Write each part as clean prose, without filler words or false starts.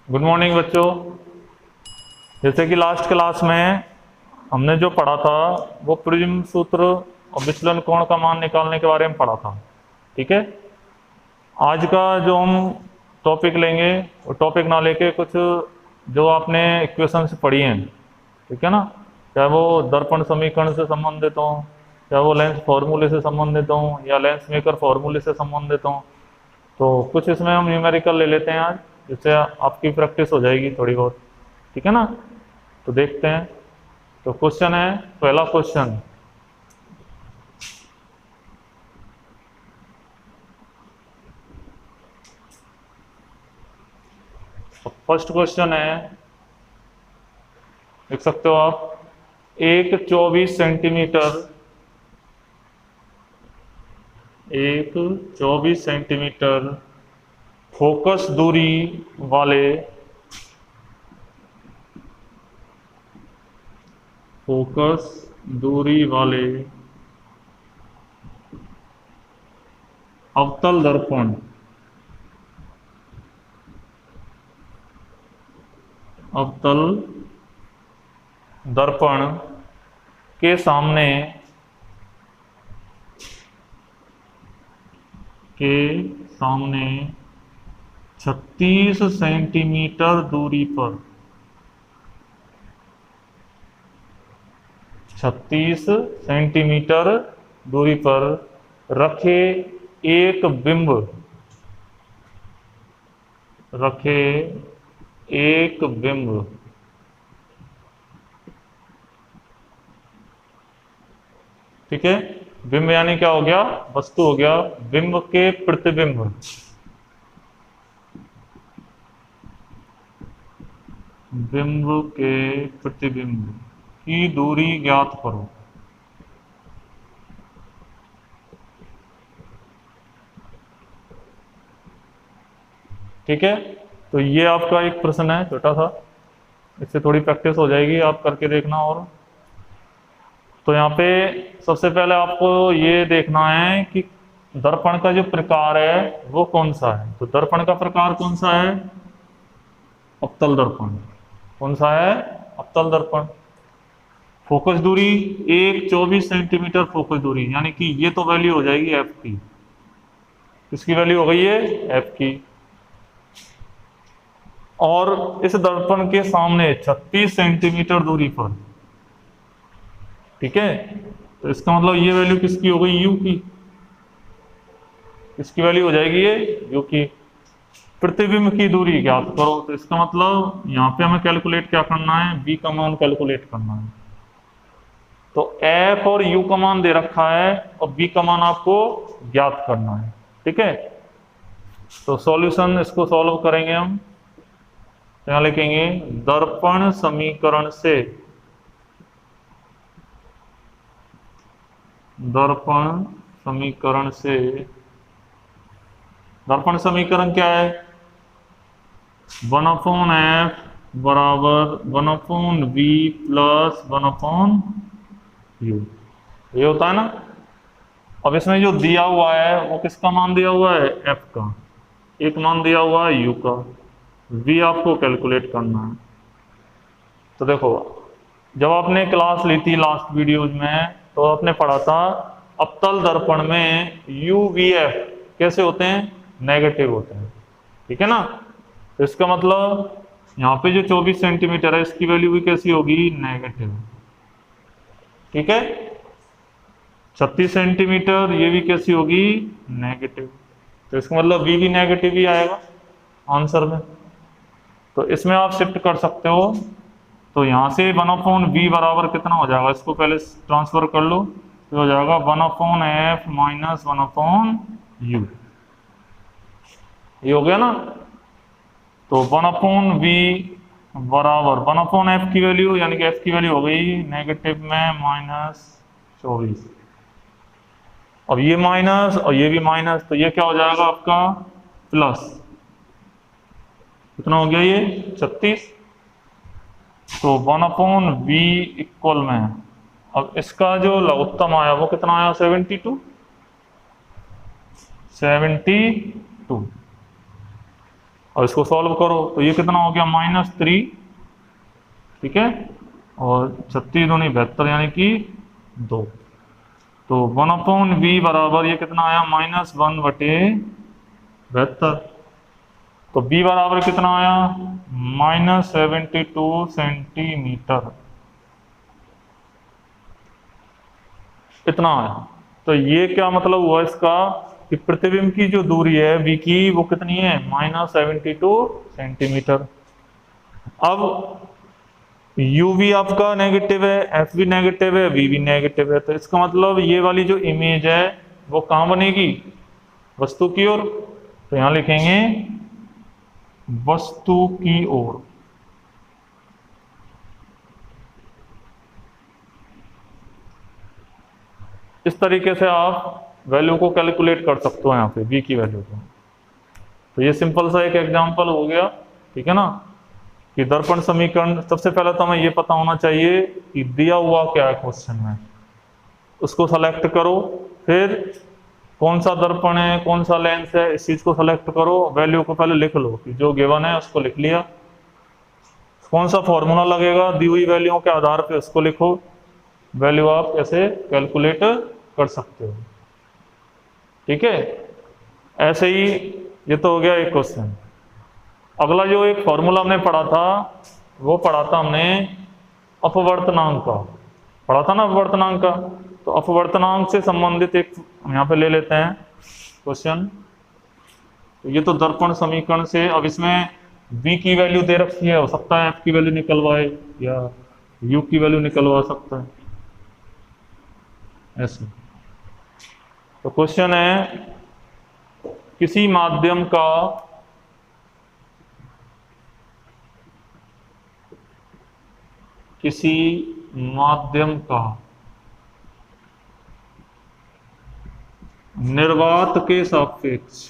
Good morning बच्चों। जैसे कि लास्ट क्लास में हमने जो पढ़ा था वो प्रिज्म सूत्र और विचलन कोण का मान निकालने के बारे में पढ़ा था। ठीक है, आज का जो हम टॉपिक लेंगे वो टॉपिक ना लेके कुछ जो आपने इक्वेशंस पढ़ी हैं, ठीक है ना, चाहे वो दर्पण समीकरण से संबंधित हो, चाहे वो लेंस फॉर्मूले से संबंधित हो या लेंस मेकर फॉर्मूले से संबंधित हो, तो कुछ इसमें हम न्यूमेरिकल ले लेते हैं आज, जिससे आपकी प्रैक्टिस हो जाएगी थोड़ी बहुत। ठीक है ना, तो देखते हैं। तो क्वेश्चन है, पहला क्वेश्चन, फर्स्ट क्वेश्चन है, देख सकते हो आप, एक 24 सेंटीमीटर फोकस दूरी वाले अवतल दर्पण के सामने 36 सेंटीमीटर दूरी पर 36 सेंटीमीटर दूरी पर रखे एक बिंब ठीक है, बिंब यानी क्या हो गया, वस्तु हो गया, बिंब के प्रतिबिंब की दूरी ज्ञात करो। ठीक है, तो ये आपका एक प्रश्न है छोटा सा, इससे थोड़ी प्रैक्टिस हो जाएगी, आप करके देखना। और तो यहाँ पे सबसे पहले आपको ये देखना है कि दर्पण का जो प्रकार है वो कौन सा है। तो दर्पण का प्रकार कौन सा है, अवतल दर्पण। कौन सा है, अवतल दर्पण। फोकस दूरी 24 सेंटीमीटर फोकस दूरी, यानी कि ये तो वैल्यू हो जाएगी एफ की। किसकी वैल्यू हो गई है, एफ की। और इस दर्पण के सामने 36 सेंटीमीटर दूरी पर, ठीक है, तो इसका मतलब ये वैल्यू किसकी हो गई, यू की। किसकी वैल्यू हो जाएगी ये, यू की। प्रतिबिंब की दूरी ज्ञात करो, तो इसका मतलब यहाँ पे हमें कैलकुलेट क्या करना है, बी का मान कैलकुलेट करना है। तो एफ और यू का मान दे रखा है और बी का मान आपको ज्ञात करना है। ठीक है, तो सॉल्यूशन इसको सॉल्व करेंगे हम। तो यहां लिखेंगे दर्पण समीकरण से दर्पण समीकरण क्या है, 1/f बराबर 1/v प्लस 1/u, ये होता है ना। अब इसमें जो दिया हुआ है वो किसका मान दिया हुआ है, f का। एक मान दिया हुआ है u का, v आपको कैलकुलेट करना है। तो देखो, जब आपने क्लास ली थी लास्ट वीडियोज में, तो आपने पढ़ा था अवतल दर्पण में UVF कैसे होते हैं, नेगेटिव होते हैं। ठीक है ना, तो इसका मतलब यहाँ पे जो 24 सेंटीमीटर है इसकी वैल्यू भी कैसी होगी, नेगेटिव। ठीक है, 36 सेंटीमीटर ये भी कैसी होगी, नेगेटिव। तो इसका मतलब V भी नेगेटिव ही आएगा आंसर में। तो इसमें आप शिफ्ट कर सकते हो। तो यहाँ से 1/v बराबर कितना हो जाएगा, इसको पहले ट्रांसफर कर लो, तो हो जाएगा 1/f माइनस 1/u। ये हो गया ना। तो 1/v बराबर 1/f की वैल्यू, यानी कि f की वैल्यू हो गई नेगेटिव में -24। अब ये माइनस और ये भी माइनस, तो ये क्या हो जाएगा आपका प्लस। कितना हो गया ये 36। तो 1/v इक्वल में, अब इसका जो लघुत्तम आया वो कितना आया, 72। और इसको सॉल्व करो तो ये कितना हो गया -3, ठीक है, और 36 दूनी 72 यानी कि 2। तो 1/v बराबर ये कितना आया -1/72। तो b बराबर कितना आया -72 सेंटीमीटर, इतना आया। तो ये क्या मतलब हुआ इसका कि प्रतिबिंब की जो दूरी है v की वो कितनी है -72 सेंटीमीटर। अब u भी आपका नेगेटिव है, f भी नेगेटिव है, v भी नेगेटिव है, तो इसका मतलब ये वाली जो इमेज है वो कहाँ बनेगी, वस्तु की ओर। तो यहां लिखेंगे वस्तु की ओर। इस तरीके से आप वैल्यू को कैलकुलेट कर सकते हो यहाँ पे v की वैल्यू को। तो ये सिंपल सा एक एग्जांपल हो गया, ठीक है ना, कि दर्पण समीकरण। सबसे पहले तो हमें ये पता होना चाहिए कि दिया हुआ क्या है क्वेश्चन में, उसको सेलेक्ट करो, फिर कौन सा दर्पण है, कौन सा लेंस है, इस चीज को सेलेक्ट करो, वैल्यू को पहले लिख लो कि जो गिवन है उसको लिख लिया, कौन सा फॉर्मूला लगेगा दी हुई वैल्यूओं के आधार पे उसको लिखो, वैल्यू आप कैसे कैलकुलेट कर सकते हो, ठीक है। ऐसे ही ये तो हो गया एक क्वेश्चन। अगला जो एक फॉर्मूला हमने पढ़ा था वो पढ़ा था हमने अपवर्तनांक का, पढ़ा था ना अपवर्तनांक का। तो अपवर्तनांक से संबंधित एक हम यहाँ पे ले लेते हैं क्वेश्चन। तो ये तो दर्पण समीकरण से, अब इसमें v की वैल्यू दे रखी है, हो सकता है f की वैल्यू निकलवाए या u की वैल्यू निकलवा सकता है ऐसे। तो क्वेश्चन है किसी माध्यम का निर्वात के सापेक्ष,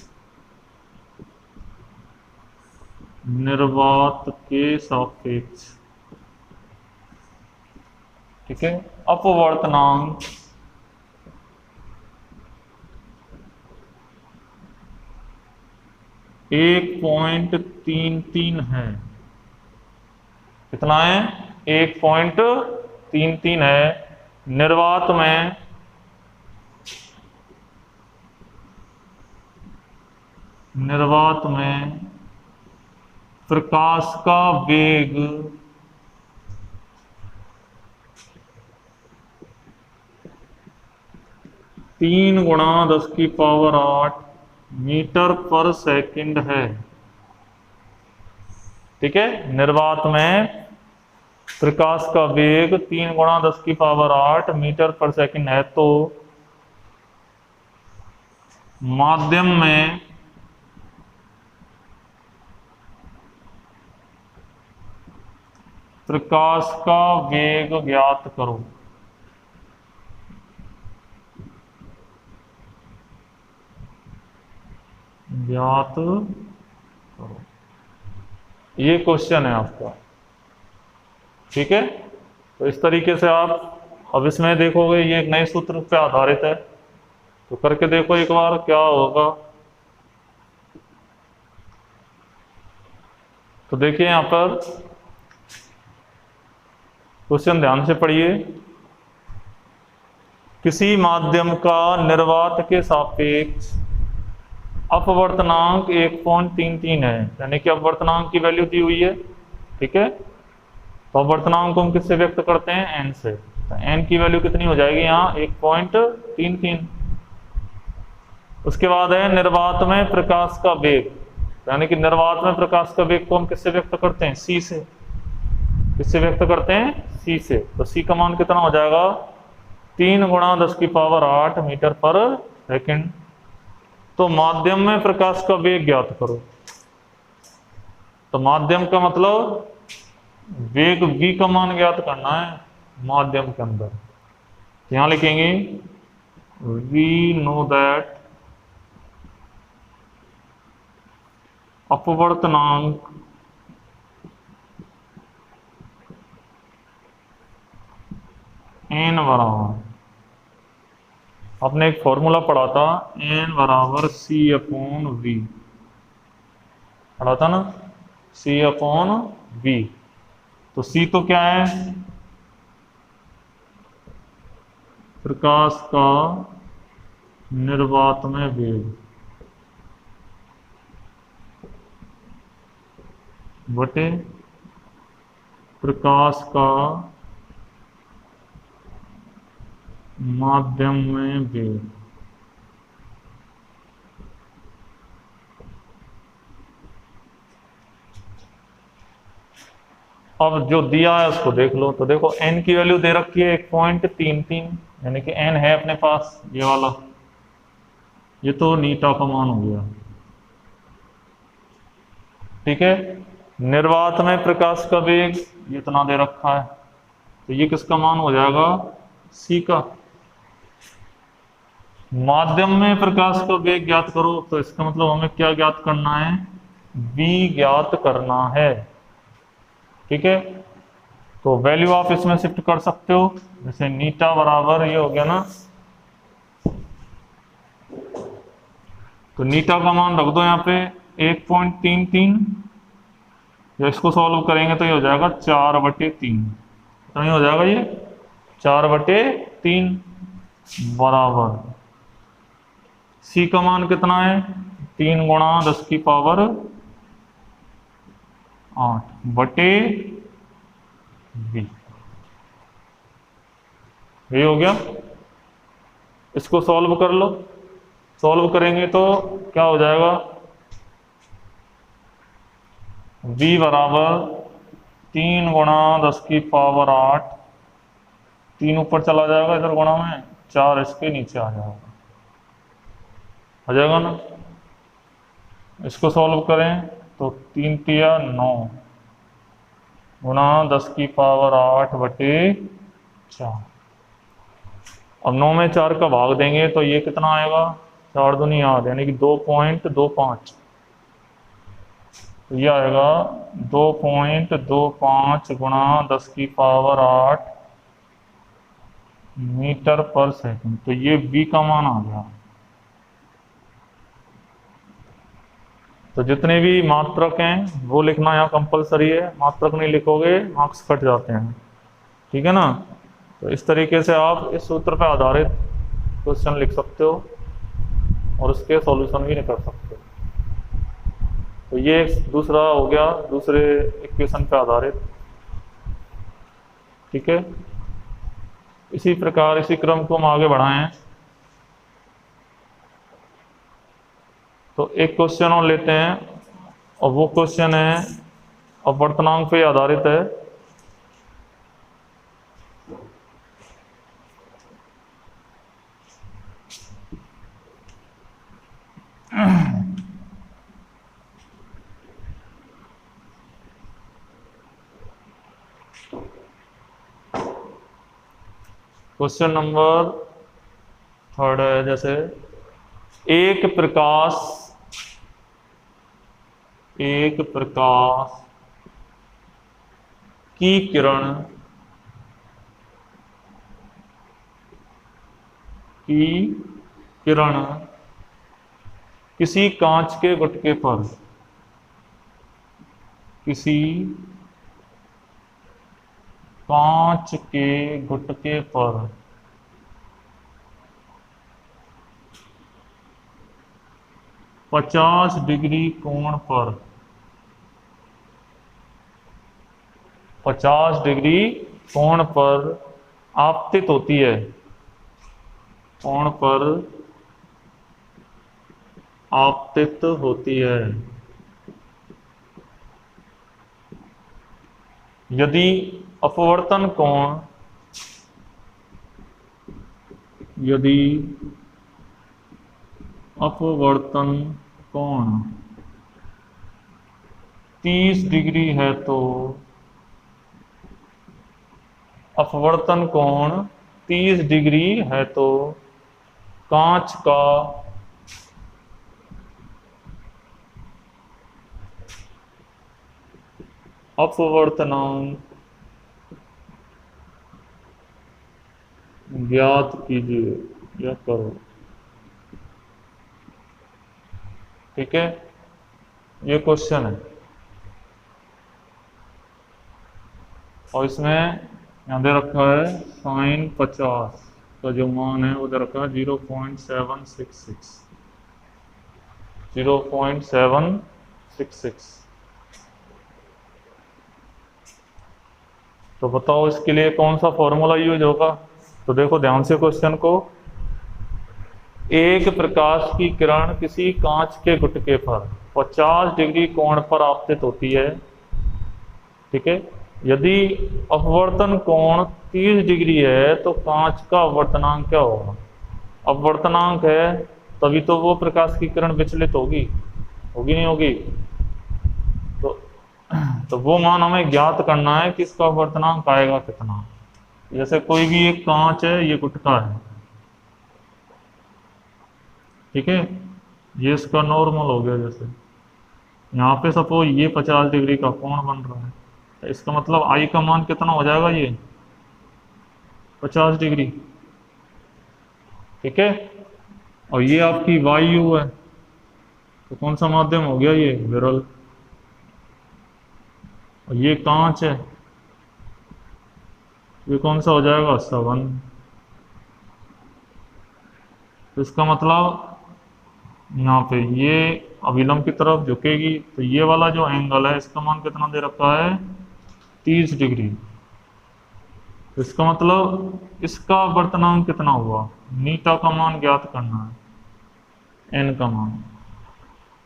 ठीक है, अपवर्तनांक एक 1.33 है। कितना है 1.33 है। निर्वात में प्रकाश का वेग 3 × 10⁸ मीटर पर सेकंड है, ठीक है। निर्वात में प्रकाश का वेग 3 × 10⁸ मीटर पर सेकंड है। तो माध्यम में प्रकाश का वेग ज्ञात करो। ये क्वेश्चन है आपका, ठीक है। तो इस तरीके से आप अब इसमें देखोगे ये एक नए सूत्र पे आधारित है, तो करके देखो एक बार क्या होगा। तो देखिए यहां पर क्वेश्चन ध्यान से पढ़िए। किसी माध्यम का निर्वात के सापेक्ष अपवर्तनांक 1.33 है, यानी कि अपवर्तनांक की वैल्यू दी हुई है, ठीक है। तो अपवर्तनांक को हम किससे व्यक्त करते हैं, n से। तो n की वैल्यू कितनी हो जाएगी यहाँ 1.33। उसके बाद है निर्वात में प्रकाश का वेग, यानी कि निर्वात में प्रकाश का वेग को हम किससे व्यक्त करते हैं, c से। किससे व्यक्त करते हैं, c से। तो c का मान कितना हो जाएगा 3 × 10⁸ मीटर पर सेकंड। तो माध्यम में प्रकाश का वेग ज्ञात करो। तो माध्यम का मतलब वेग v का मान ज्ञात करना है माध्यम के अंदर। तो यहां लिखेंगे we know that अपवर्तनांक n बराबर, आपने एक फॉर्मूला पढ़ा था n बराबर c/v। पढ़ा था ना, सी अपॉन वी। तो सी तो क्या है, प्रकाश का निर्वात में वेग बटे प्रकाश का माध्यम में वेग। अब जो दिया है उसको देख लो। तो देखो n की वैल्यू दे रखी है 1.33, यानी कि n है अपने पास ये वाला, ये तो नीटा का मान हो गया। ठीक है, निर्वात में प्रकाश का वेग ये इतना दे रखा है, तो ये किसका मान हो जाएगा, c का। माध्यम में प्रकाश का वेग ज्ञात करो, तो इसका मतलब हमें क्या ज्ञात करना है, v ज्ञात करना है। ठीक है, तो वैल्यू आप इसमें शिफ्ट कर सकते हो, जैसे नीटा बराबर ये हो गया ना, तो नीटा का मान रख दो यहाँ पे 1.33, या इसको सॉल्व करेंगे तो ये हो जाएगा 4/3, तो ये हो जाएगा ये 4/3 बराबर सी का मान कितना है, 3 गुणा 10 की पावर 8 बटे बी। ये हो गया, इसको सॉल्व कर लो। सॉल्व करेंगे तो क्या हो जाएगा, v बराबर 3 गुणा 10 की पावर 8, 3 ऊपर चला जाएगा इधर गुणा में, 4 इसके नीचे आ जाएगा ना। इसको सॉल्व करें तो 3 तिया 9 गुणा 10 की पावर 8 बटे 4। अब 9 में 4 का भाग देंगे तो ये कितना आएगा, 4 दूनी 8, यानी कि 2.25, तो ये आएगा 2.25 गुणा 10 की पावर 8 मीटर पर सेकंड। तो ये v का मान आ गया। तो जितने भी मात्रक हैं वो लिखना यहाँ कंपलसरी है, मात्रक नहीं लिखोगे मार्क्स कट जाते हैं। ठीक है ना, तो इस तरीके से आप इस सूत्र पर आधारित क्वेश्चन लिख सकते हो और उसके सॉल्यूशन भी निकाल सकते हो। तो ये दूसरा हो गया, दूसरे इक्वेशन पर आधारित। ठीक है, इसी प्रकार इसी क्रम को हम आगे बढ़ाएं। तो एक क्वेश्चन और लेते हैं, और वो क्वेश्चन है अपवर्तनांक पे आधारित है। क्वेश्चन नंबर 3 है, जैसे एक प्रकाश की किरण किसी कांच के गुटके पर, किसी कांच के गुटके पर 50 डिग्री कोण पर, 50 डिग्री कोण पर आपतित होती है, कोण पर आपतित होती है। यदि अपवर्तन कोण 30 डिग्री है तो अपवर्तन कोण 30 डिग्री है तो कांच का अपवर्तनांक ज्ञात कीजिए या करो। ठीक है, ये क्वेश्चन है, और इसमें यहाँ दे रखा है साइन 50 का जो मान है वो दे रखा है 0.766, 0.766। तो बताओ इसके लिए कौन सा फॉर्मूला यूज होगा। तो देखो ध्यान से क्वेश्चन को, एक प्रकाश की किरण किसी कांच के गुटके पर 50 डिग्री कोण पर आपतित होती है, ठीक है। यदि अपवर्तन कोण 30 डिग्री है तो कांच का अपवर्तनांक क्या होगा। अपवर्तनांक है तभी तो वो प्रकाश की किरण विचलित होगी, होगी नहीं होगी। तो वो मान हमें ज्ञात करना है कि इसका अपवर्तनांक आएगा कितना। जैसे कोई भी एक कांच है, ये गुटका है, ठीक है, ये इसका नॉर्मल हो गया। जैसे यहाँ पे सपोज ये 50 डिग्री का कोण बन रहा है, तो इसका मतलब आई का मान कितना हो जाएगा, ये 50 डिग्री, ठीक है। और ये आपकी वायु है, तो कौन सा माध्यम हो गया, ये विरल। और ये कांच है, ये कौन सा हो जाएगा, सवन। तो इसका मतलब यहाँ पे ये अभिलंब की तरफ झुकेगी, तो ये वाला जो एंगल है इसका मान कितना दे रखा है, 30 डिग्री। तो इसका मतलब इसका अपवर्तनांक कितना हुआ, नीटा का मान ज्ञात करना है, एन का मान।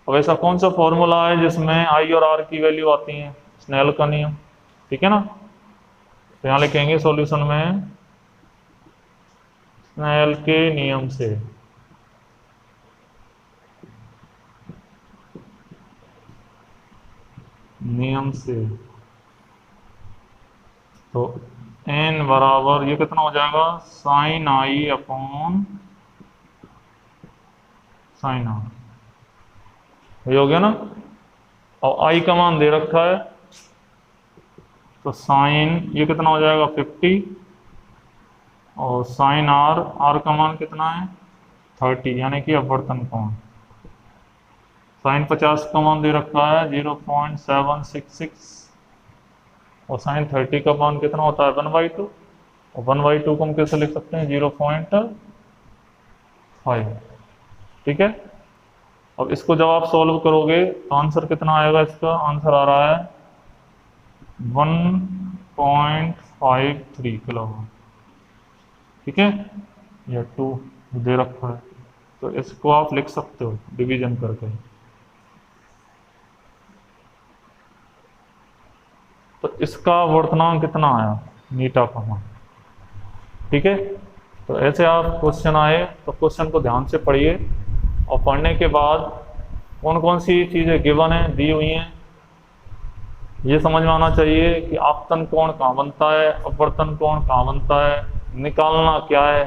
अब ऐसा कौन सा फॉर्मूला है जिसमें आई और आर की वैल्यू आती है, स्नेल का नियम, ठीक है ना। तो यहाँ लिखेंगे सॉल्यूशन में स्नेल के नियम से, तो n बराबर ये कितना हो जाएगा, sine i upon sine r, ये हो गया ना। और आई का मान दे रखा है, तो साइन ये कितना हो जाएगा 50, और साइन आर, आर का मान कितना है 30, यानी कि अपवर्तन कोण। साइन 50 का मान दे रखा है 0.766, और साइन 30 का मान कितना होता है 1/2, और 1/2 को हम कैसे लिख सकते हैं, 0.5, ठीक है। अब इसको जब आप सॉल्व करोगे तो आंसर कितना आएगा, इसका आंसर आ रहा है 1.53 किलोवाट, ठीक है। या 2 दे रखा है, तो इसको आप लिख सकते हो डिवीजन करके। तो इसका वर्तनांक कितना आया, नीटा का मान, ठीक है। तो ऐसे आप क्वेश्चन आए तो क्वेश्चन को ध्यान से पढ़िए, और पढ़ने के बाद कौन कौन सी चीज़ें गिवन है, दी हुई हैं, ये समझ में आना चाहिए कि आपतन कोण कहाँ बनता है, अपवर्तन कोण कहाँ बनता है, निकालना क्या है।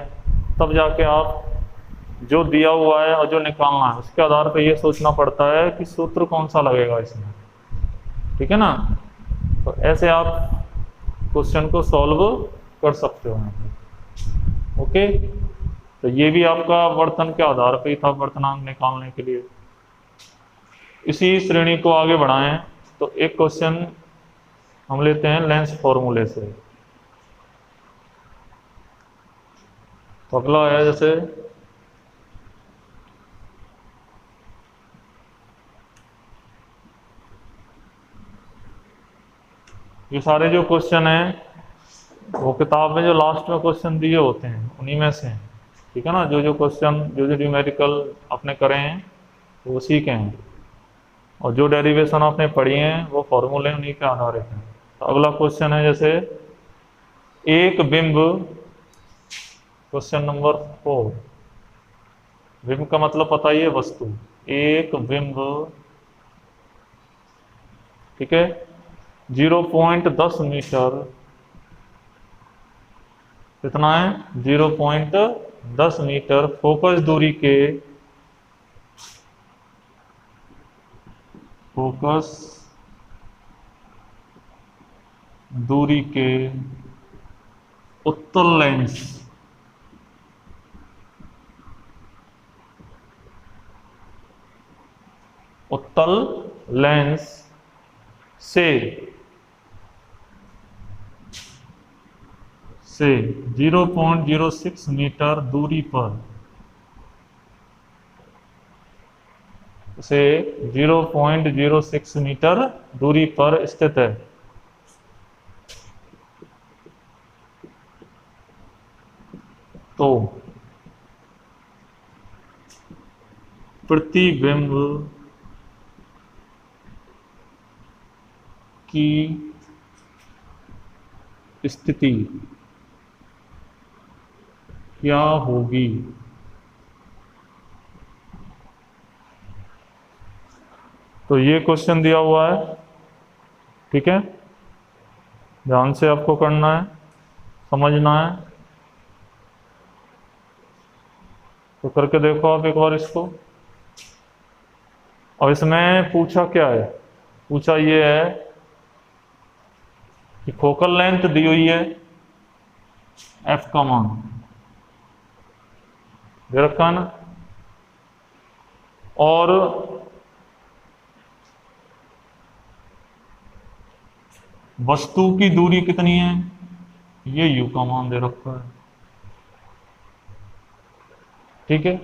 तब जाके आप जो दिया हुआ है और जो निकालना है उसके आधार पर यह सोचना पड़ता है कि सूत्र कौन सा लगेगा इसमें, ठीक है ना। तो ऐसे आप क्वेश्चन को सॉल्व कर सकते हो यहाँ पे, ओके। तो ये भी आपका वर्तन के आधार पे ही था, वर्तनांक निकालने के लिए। इसी श्रेणी को आगे बढ़ाएं तो एक क्वेश्चन हम लेते हैं लेंस फॉर्मूले से। तो अगला है जैसे ये सारे जो क्वेश्चन हैं वो किताब में जो लास्ट में क्वेश्चन दिए होते हैं उन्हीं में से हैं, ठीक है ना। जो जो क्वेश्चन जो जो न्यूमेरिकल आपने करे हैं वो उसी के हैं, और जो डेरिवेशन आपने पढ़ी हैं वो फॉर्मूले उन्हीं के आधारित हैं। तो अगला क्वेश्चन है जैसे एक बिंब, क्वेश्चन नंबर 4, बिंब का मतलब पता ही है वस्तु, एक बिंब, ठीक है, 0.10 मीटर, कितना है 0.10 मीटर फोकस दूरी के उत्तल लेंस से 0.06 मीटर दूरी पर से 0.06 मीटर दूरी पर स्थित है। तो प्रतिबिंब की स्थिति क्या होगी? तो ये क्वेश्चन दिया हुआ है, ठीक है, ध्यान से आपको करना है, समझना है। तो करके देखो आप एक बार इसको। और इसमें पूछा क्या है? पूछा ये है कि फोकल लेंथ दी हुई है, एफ का मान दे रखा है ना, और वस्तु की दूरी कितनी है, ये यू का मान दे रखा है, ठीक है।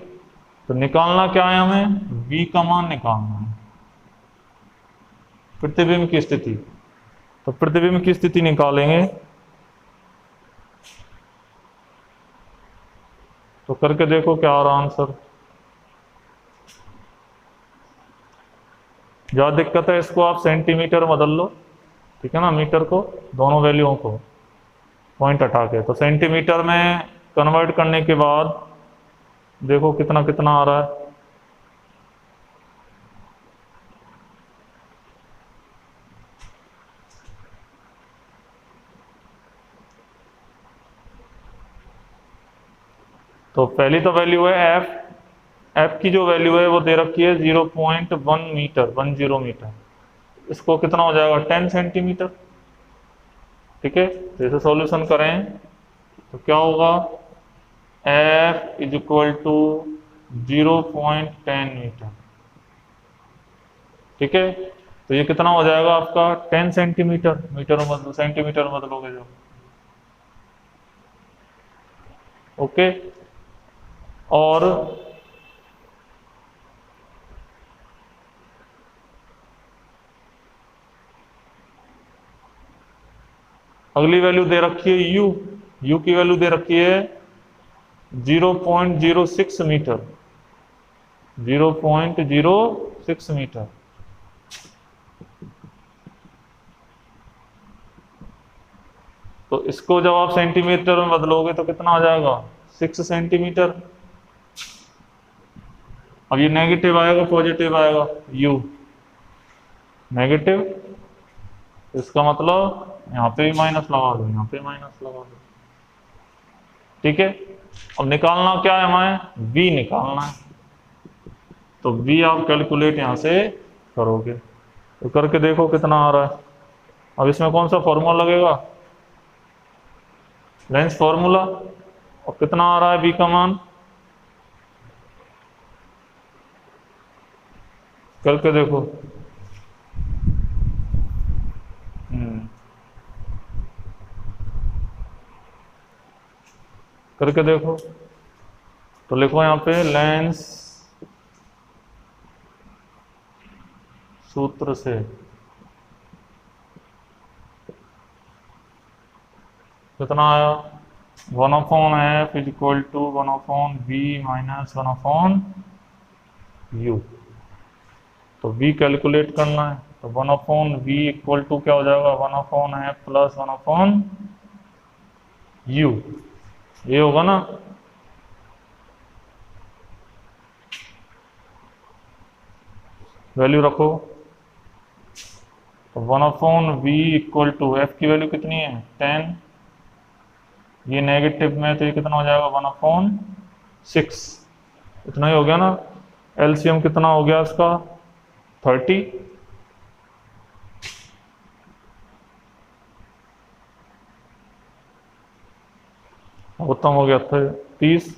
तो निकालना क्या है, हमें v का मान निकालना है, प्रतिबिंब की स्थिति। तो प्रतिबिंब की स्थिति निकालेंगे, तो करके देखो क्या आ रहा आंसर। ज्यादा दिक्कत है इसको आप सेंटीमीटर बदल लो, ठीक है ना, मीटर को, दोनों वैल्यूओं को पॉइंट हटा के। तो सेंटीमीटर में कन्वर्ट करने के बाद देखो कितना कितना आ रहा है। तो पहली तो वैल्यू है एफ, एफ की जो वैल्यू है वो दे रखी है 0.1 मीटर, 10 मीटर। इसको कितना हो जाएगा, 10 सेंटीमीटर, ठीक है। जैसे सॉल्यूशन करें तो क्या होगा, F is equal to 0.10 metre, ठीक है। तो ये कितना हो जाएगा आपका 10 सेंटीमीटर, मीटर में बदलो, सेंटीमीटर में बदलोगे जो, ओके। और अगली वैल्यू दे रखी है यू, यू की वैल्यू दे रखी है 0.06 मीटर, 0.06 मीटर। तो इसको जब आप सेंटीमीटर में बदलोगे तो कितना आ जाएगा, 6 सेंटीमीटर। अब ये नेगेटिव आएगा पॉजिटिव आएगा, यू नेगेटिव, इसका मतलब यहाँ पे भी माइनस लगा दो, यहाँ पे माइनस लगा दो, ठीक है। अब निकालना क्या है, हमें v निकालना है। तो v आप कैलकुलेट यहां से करोगे, तो करके देखो कितना आ रहा है। अब इसमें कौन सा फॉर्मूला लगेगा, लेंस फॉर्मूला। और कितना आ रहा है v का मान, करके देखो। करके देखो, तो लिखो यहाँ पे लेंस सूत्र से कितना आया, 1/f is equal to 1/v minus 1/u। तो v कैलकुलेट करना है, तो 1/v इक्वल टू क्या हो जाएगा, 1/f प्लस 1/u, ये होगा ना। वैल्यू रखो, तो 1/v इक्वल टू f की वैल्यू कितनी है 10, ये नेगेटिव में तो ये कितना हो जाएगा 1/6, इतना ही हो गया ना। एलसीएम कितना हो गया इसका 30, उत्तम हो गया 30।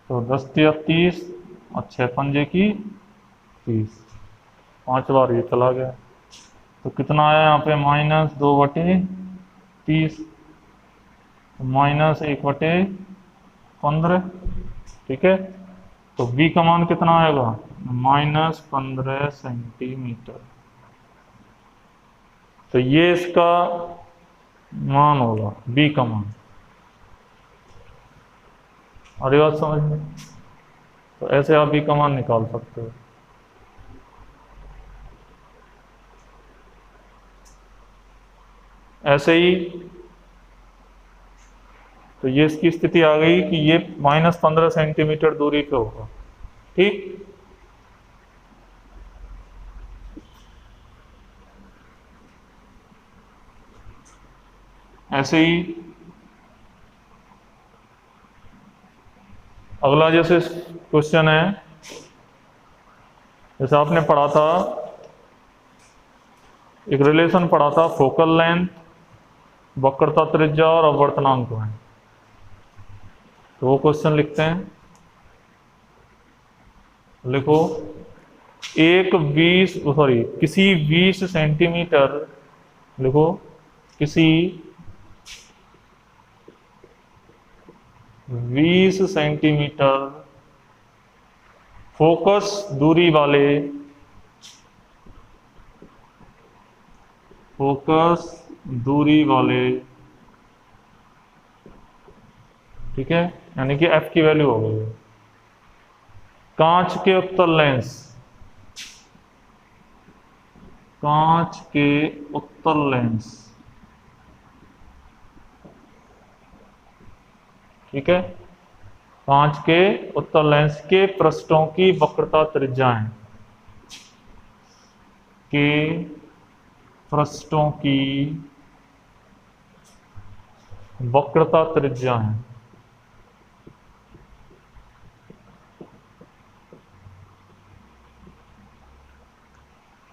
तो 10 या 30 और 6 पंजे की 30, 5 बार ये चला गया, तो कितना आया यहाँ पे -2/30, -1/15। ठीक है, तो b का मान कितना आएगा, -15 सेंटीमीटर। तो ये इसका मान होगा, b का मान। और ये बात समझ में, तो ऐसे आप b का मान निकाल सकते हो। ऐसे ही, तो ये इसकी स्थिति आ गई कि ये -15 सेंटीमीटर दूरी पे होगा। ठीक, ऐसे ही अगला जैसे क्वेश्चन है, जैसे आपने पढ़ा था, एक रिलेशन पढ़ा था, फोकल लेंथ, वक्रता त्रिज्या और अपवर्तनांक में। तो वो क्वेश्चन लिखते हैं, लिखो किसी 20 सेंटीमीटर, लिखो किसी 20 सेंटीमीटर फोकस दूरी वाले, ठीक है, यानी कि f की वैल्यू हो गई, कांच के उत्तल लेंस, ठीक है, कांच के उत्तल लेंस के पृष्ठों की वक्रता त्रिज्याएं, के पृष्ठों की वक्रता त्रिज्याएं,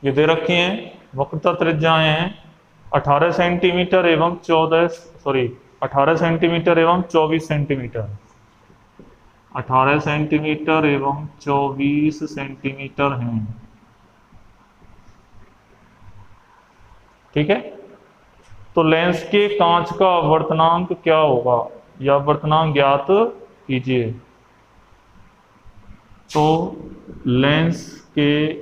ये दे रखी हैं। वक्रता त्रिज्याएं हैं 18 सेंटीमीटर एवं 18 सेंटीमीटर एवं 24 सेंटीमीटर, 18 सेंटीमीटर एवं 24 सेंटीमीटर हैं। ठीक है, तो लेंस के कांच का अपवर्तनांक क्या होगा, या अपवर्तनांक ज्ञात कीजिए। तो लेंस के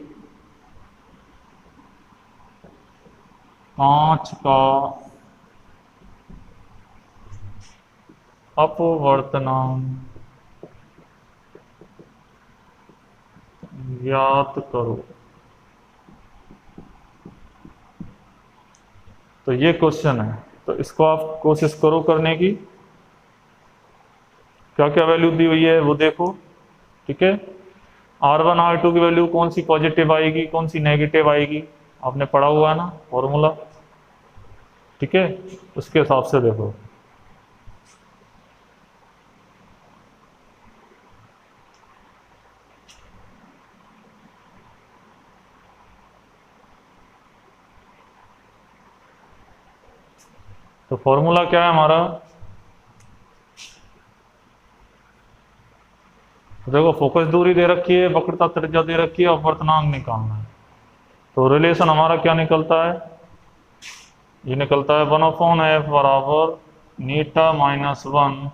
कांच का अपवर्तनांक ज्ञात करो। तो ये क्वेश्चन है, तो इसको आप कोशिश करो करने की। क्या क्या वैल्यू दी हुई है वो देखो। ठीक है, R1 R2 की वैल्यू कौन सी पॉजिटिव आएगी, कौन सी नेगेटिव आएगी, आपने पढ़ा हुआ है ना फॉर्मूला। ठीक है, उसके हिसाब से देखो। तो फॉर्मूला क्या है हमारा, देखो फोकस दूरी दे रखी है, वक्रता त्रिज्या दे रखी है, अपवर्तनांक निकालना है। तो रिलेशन हमारा क्या निकलता है, ये निकलता है 1/f बराबर नीटा -1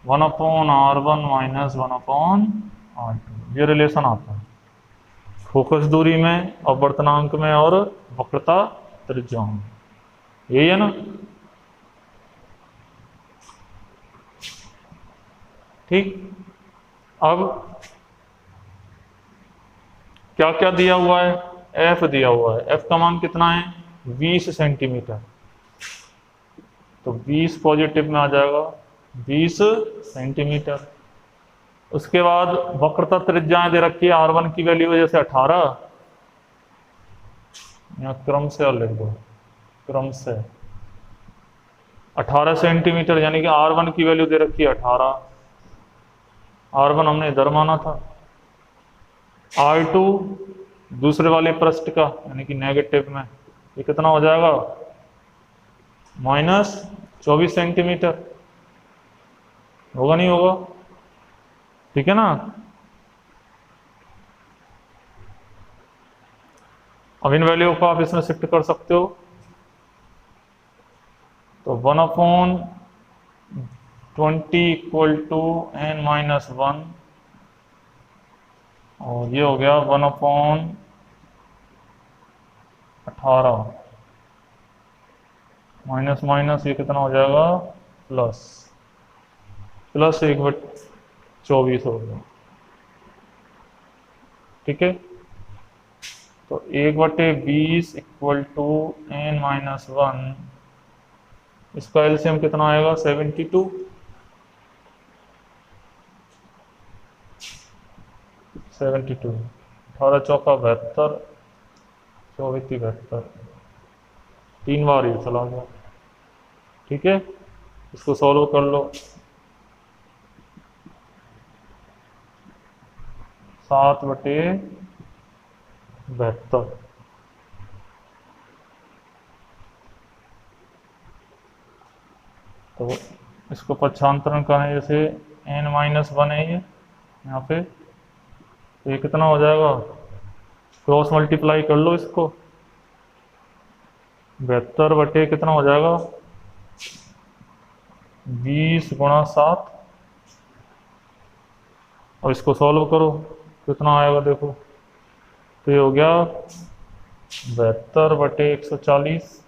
1/r1 -1/r2। ये रिलेशन आता है फोकस दूरी में, अपवर्तनांक में और वक्रता त्रिज्या में। यही है ना। ठीक, अब क्या क्या दिया हुआ है, f दिया हुआ है, f का मान कितना है 20 सेंटीमीटर। तो 20 पॉजिटिव में आ जाएगा, 20 सेंटीमीटर। उसके बाद वक्रता त्रिज्याएं दे रखी है, R1 की वैल्यू है जैसे 18, यहाँ क्रम से और लिख दो, क्रम से 18 सेंटीमीटर, यानी कि R1 की वैल्यू दे रखी है 18, R1 हमने इधर माना था। R2 दूसरे वाले पृष्ठ का, यानी कि नेगेटिव में, ये कितना हो जाएगा -24 सेंटीमीटर। होगा नहीं होगा, ठीक है ना। अब इन वैल्यू को आप इसमें शिफ्ट कर सकते हो। तो 1/20 इक्वल टू n-1, और ये हो गया 1/18, माइनस माइनस ये कितना हो जाएगा, प्लस, प्लस 1/24 हो गया। ठीक है, तो 1/20 इक्वल टू n-1, इसका एलसीएम कितना आएगा, 72। 72, 18 चौका 72, 24 72, 3 बार ये चला गया। ठीक है, इसको सॉल्व कर लो। 7/72, तो इसको पक्षांतरण करें, जैसे n-1 है ये यहाँ पे, तो ये कितना हो जाएगा, क्रॉस मल्टीप्लाई कर लो इसको, 72 कितना हो जाएगा, 20 × 7, और इसको सॉल्व करो कितना आएगा देखो, तो ये हो गया 72/140।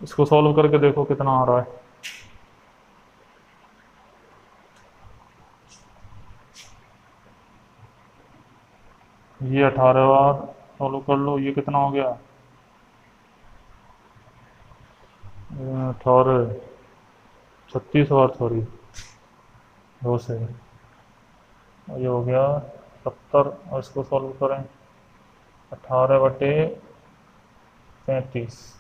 इसको सॉल्व करके देखो कितना आ रहा है, ये 18 बार सॉल्व कर लो, ये कितना हो गया, 18, 36 बार, सॉरी 2 से, और ये हो गया 70, और इसको सॉल्व करें 18/35,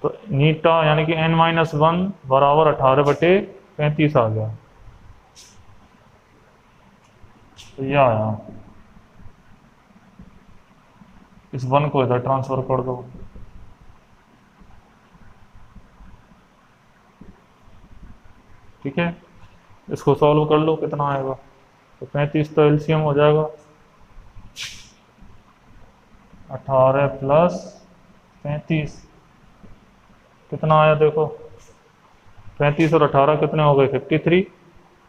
तो नीटा यानी कि n-1 बराबर 18/35 आ गया। तो यह आया, इस 1 को इधर ट्रांसफर कर दो, ठीक है, इसको सॉल्व कर लो कितना आएगा, तो 35 तो एलसीएम हो जाएगा, 18 + 35 कितना आया देखो, 35 और 18 कितने हो गए, 53,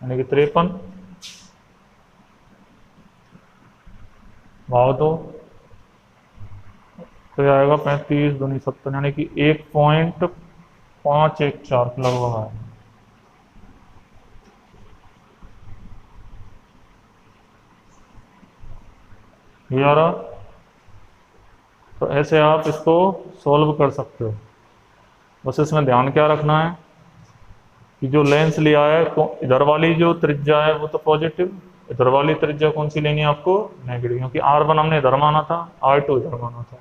यानी कि 53, भाव दो, तो ये आएगा 35 दूनी 70, यानी कि 1.514 लगभग है। ये आ रहा, तो ऐसे आप इसको सॉल्व कर सकते हो। बस इसमें ध्यान क्या रखना है कि जो लेंस लिया है, इधर वाली जो त्रिज्या है वो तो पॉजिटिव, इधर वाली त्रिज्या कौन सी लेनी है आपको, नेगेटिव, क्योंकि r1 हमने इधर माना था, r2 इधर माना था,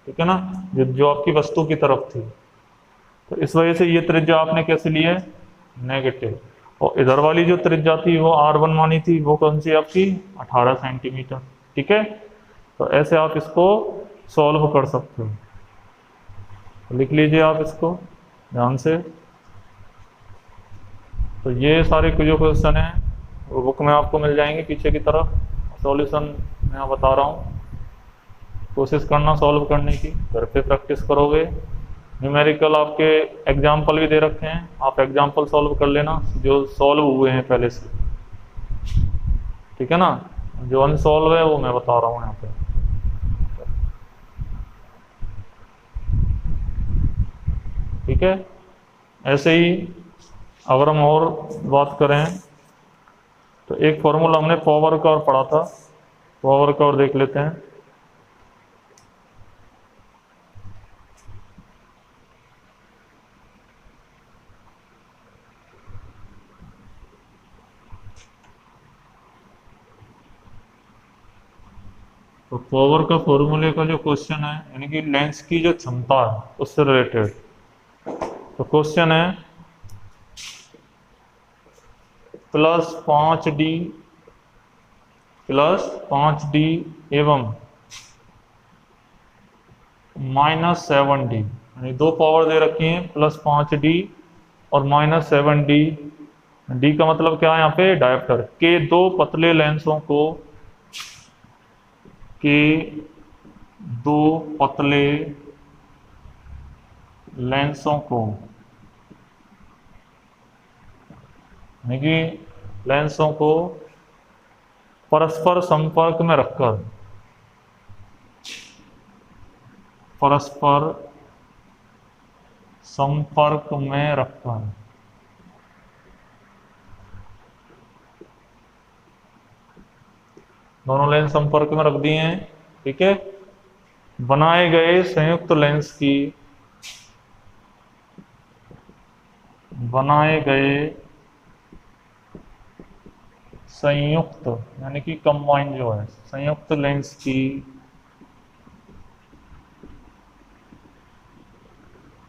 ठीक है ना, जो आपकी वस्तु की तरफ थी, तो इस वजह से ये त्रिज्या आपने कैसे ली है, नेगेटिव, और इधर वाली जो त्रिज्या थी वो r1 मानी थी, वो कौन सी आपकी 18 सेंटीमीटर। ठीक है, तो ऐसे आप इसको सॉल्व कर सकते हो, तो लिख लीजिए आप इसको ध्यान से। तो ये सारे जो क्वेश्चन हैं वो बुक में आपको मिल जाएंगे पीछे की तरफ, सॉल्यूशन मैं बता रहा हूँ, कोशिश करना सॉल्व करने की, घर पे प्रैक्टिस करोगे। न्यूमेरिकल आपके एग्जाम्पल भी दे रखे हैं, आप एग्जाम्पल सॉल्व कर लेना जो सॉल्व हुए हैं पहले से, ठीक है ना, जो अनसॉल्व है वो मैं बता रहा हूँ यहाँ पे। ठीक है, ऐसे ही अगर हम और बात करें तो एक फॉर्मूला हमने पावर का और पढ़ा था, पावर का और देख लेते हैं। तो पावर का फॉर्मूले का जो क्वेश्चन है, यानी कि लेंस की जो क्षमता है उससे रिलेटेड, तो क्वेश्चन है +5d एवं -7d, यानी दो पावर दे रखी हैं, +5d और -7d डी का मतलब क्या है यहाँ पे, डायप्टर के दो पतले लेंसों को, के दो पतले लेंसों को, यानी कि लेंसों को परस्पर संपर्क में रखकर, परस्पर संपर्क में रखकर दोनों लेंस संपर्क में रख दिए हैं, ठीक है। बनाए गए संयुक्त लेंस की, बनाए गए संयुक्त यानी कि कंबाइन जो है संयुक्त लेंस की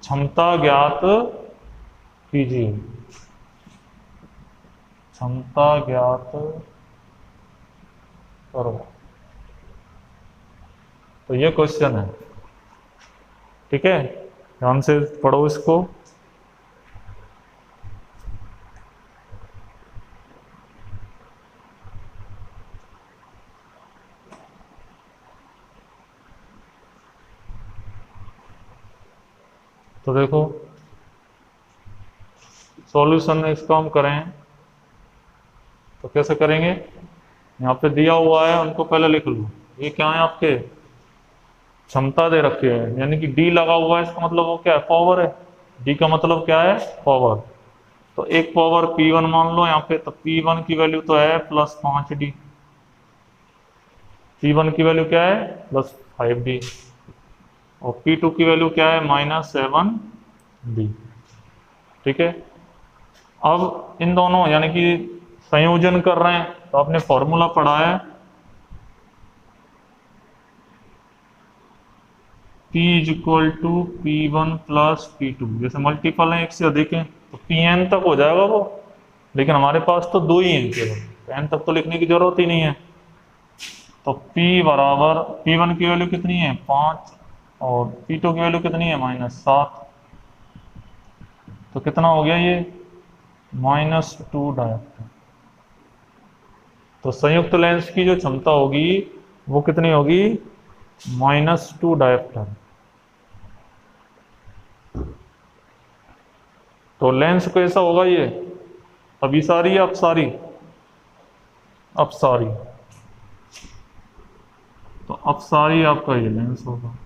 क्षमता ज्ञात कीजिए, क्षमता ज्ञात करो। तो ये क्वेश्चन है, ठीक है, ध्यान से पढ़ो इसको। तो देखो सॉल्यूशन इसका हम करें तो कैसे करेंगे, यहाँ पे दिया हुआ है उनको पहले लिख लो। ये क्या है आपके, क्षमता दे रखी है, यानी कि डी लगा हुआ है, इसका मतलब वो क्या है, पावर है। डी का मतलब क्या है, पावर। तो एक पावर P1 मान लो यहाँ पे, तो P1 की वैल्यू तो है +5D, P1 की वैल्यू क्या है +5D, और P2 की वैल्यू क्या है -7D, ठीक है। अब इन दोनों यानी कि संयोजन कर रहे हैं, तो आपने फॉर्मूला पढ़ा है P = P1 + P2, जैसे मल्टीपल है एक से अधिक है तो Pn तक हो जाएगा वो, लेकिन हमारे पास तो दो ही हैं केवल, n तक तो लिखने की जरूरत ही नहीं है। तो P बराबर P1 की वैल्यू कितनी है 5 और P2 की वैल्यू कितनी है -7, तो कितना हो गया ये -2 डायोप्टर। तो संयुक्त लेंस की जो क्षमता होगी वो कितनी होगी -2 डायोप्टर। तो लेंस कैसा होगा ये, अभिसारी या अपसारी, अपसारी। तो अपसारी आपका ये लेंस होगा,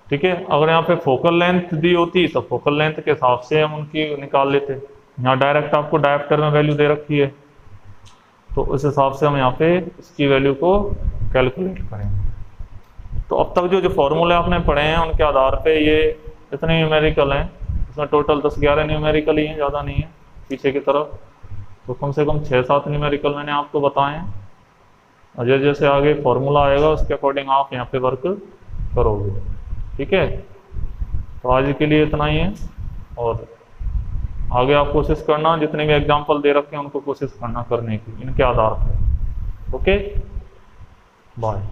ठीक है। अगर यहाँ पे फोकल लेंथ दी होती तो फोकल लेंथ के हिसाब से हम उनकी निकाल लेते। यहाँ डायरेक्ट आपको डायोप्टर में वैल्यू दे रखी है, तो उस हिसाब से हम यहाँ पे इसकी वैल्यू को कैलकुलेट करेंगे। तो अब तक जो फॉर्मूले आपने पढ़े हैं उनके आधार पे ये इतने न्यूमेरिकल हैं, इसमें टोटल 10-11 न्यूमेरिकल ही हैं, ज़्यादा नहीं है पीछे की तरफ। तो कम से कम 6-7 न्यूमेरिकल मैंने आपको बताए हैं, और जैसे जैसे आगे फॉर्मूला आएगा उसके अकॉर्डिंग आप यहाँ पे वर्क करोगे, ठीक है। तो आज के लिए इतना ही है, और आगे आप कोशिश करना जितने भी एग्जाम्पल दे रखे हैं उनको कोशिश करना करने की इनके आधार पर। Okay, bye.